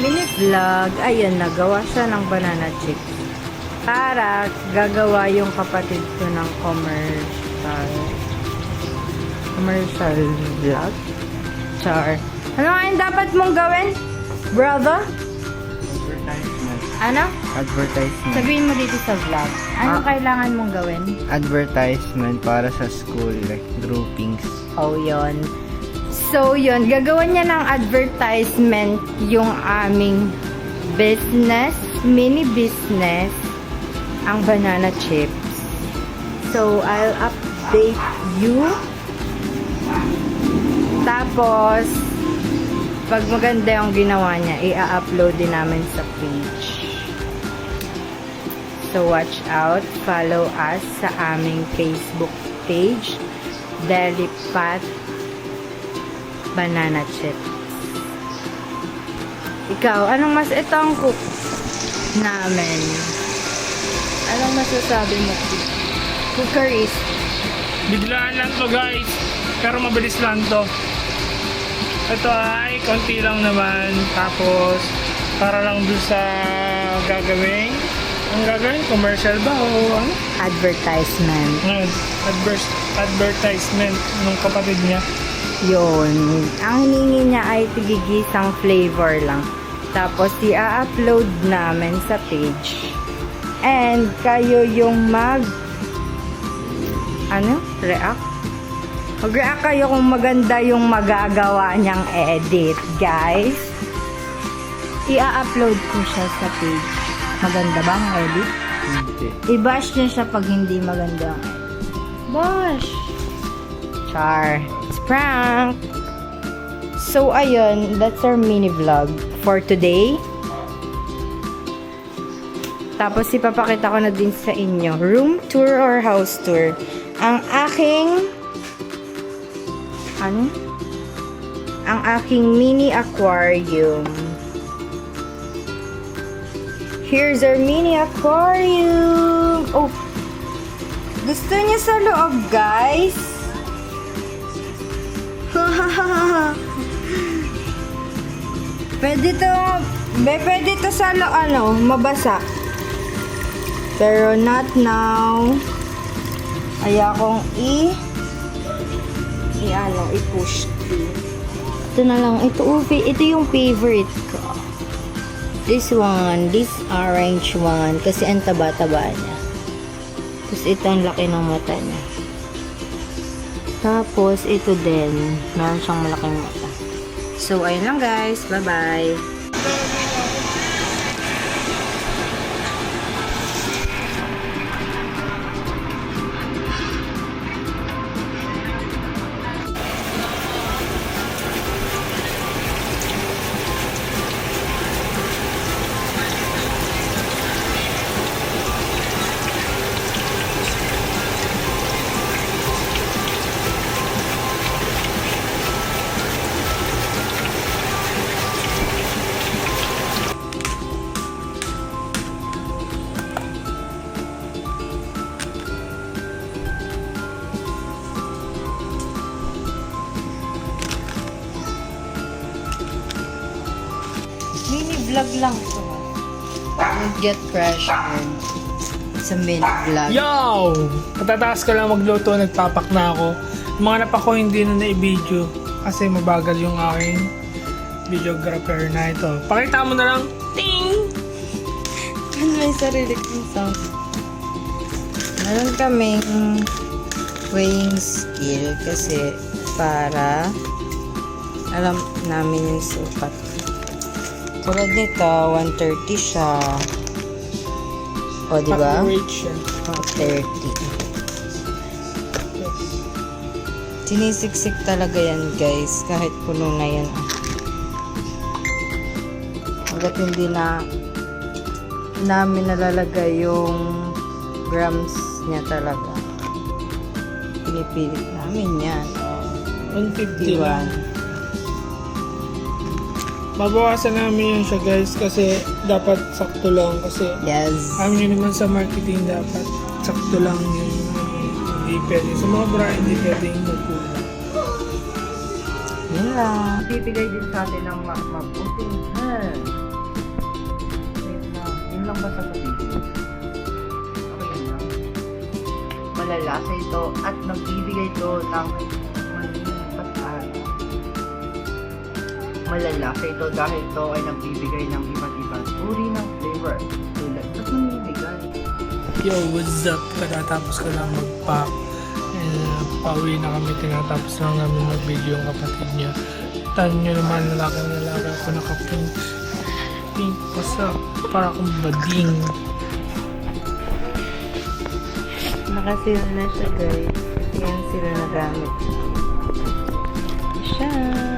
mini vlog, ayun, nagawa siya ng banana chips. Para gagawa yung kapatid ko ng commercial vlog. Char. Ano nga yung dapat mong gawin, brother? Advertisement. Ano? Advertisement. Sabihin mo dito sa vlog. Ano kailangan mong gawin? Advertisement para sa school, like groupings. Oh, yon. So, yon. Gagawa niya ng advertisement yung aming business, mini business, ang banana chips. So, I'll update you. Tapos, pag maganda yung ginawa niya, i-upload din namin sa page. So, watch out. Follow us sa aming Facebook page, Delipat Banana Chips. Ikaw, ito ang cook namin. Anong masasabi mo? Cooker is Biglaan lang to guys, pero mabilis lang to. Ito ay konti lang naman, tapos para lang doon sa gagawin. Ang gagawin, commercial ba o ano? advertisement. Advertisement ng kapatid niya. Yun. Ang hiningi niya ay tigigisang flavor lang. Tapos, i-upload namin sa page. And, kayo yung react? Mag-react kayo kung maganda yung magagawa niyang edit, guys. I-upload ko siya sa page. Maganda ba ang edit? Hindi. I-bash niya siya pag hindi maganda ang edit. Bash! Char. It's prank! So, ayun. That's our mini vlog for today. Tapos, ipapakita ko na din sa inyo. Room tour or house tour. Ang aking mini aquarium. Here's our mini aquarium. Oh, gusto niya sa loob, guys. Pwede to sa loob, mabasa. Pero not now. Ayakong i-push to. Ito na lang. Ito yung favorite ko. This orange one. Kasi ang taba-taba niya. Tapos ito ang laki ng mata niya. Tapos ito din. Meron siyang malaking mata. So, ayun lang guys. Bye-bye. Mini vlog lang ito. Don't get pressured sa mini vlog. Yo! Katataas ka lang magluto, nagpapak na ako. Yung mga napak ko hindi na na-video kasi mabagal yung aking videographer na ito. Pakita mo na lang. Ting! Ano may sarili kong sound? Meron kaming weighing scale kasi para alam namin yung sukat. Tulad nito, 130 siya. O, diba? Weight siya. 130. Sinisiksik talaga yan, guys. Kahit puno na yan. Hanggat hindi na namin nalalagay yung grams niya talaga. Pinipilit namin yan. 150 lang. Babawasan namin yun siya guys kasi dapat sakto lang kasi Yes. alam nyo naman sa marketing dapat sakto lang yung hindi pwede. Sa mga bra hindi pwede yung magkulang. Yun lang. Bibigay din sa atin ng mabuting lang basta sa TV. Okay lang. Malalasa ito at nagbibigay ito ng malalasa ito dahil ito ay nagbibigay ng iba't ibang uri ng flavor. Tulad at namimigay. Yo, what's up? Katatapos ko lang mag-pack. Pauwi na kami, tinatapos lang namin mag-video yung kapatid niya. Tanyo nyo naman, lalaki ako naka-pink. Pink pa sa, para akong bading. Nakasira na siya guys. Yan sila na gamit. Siya.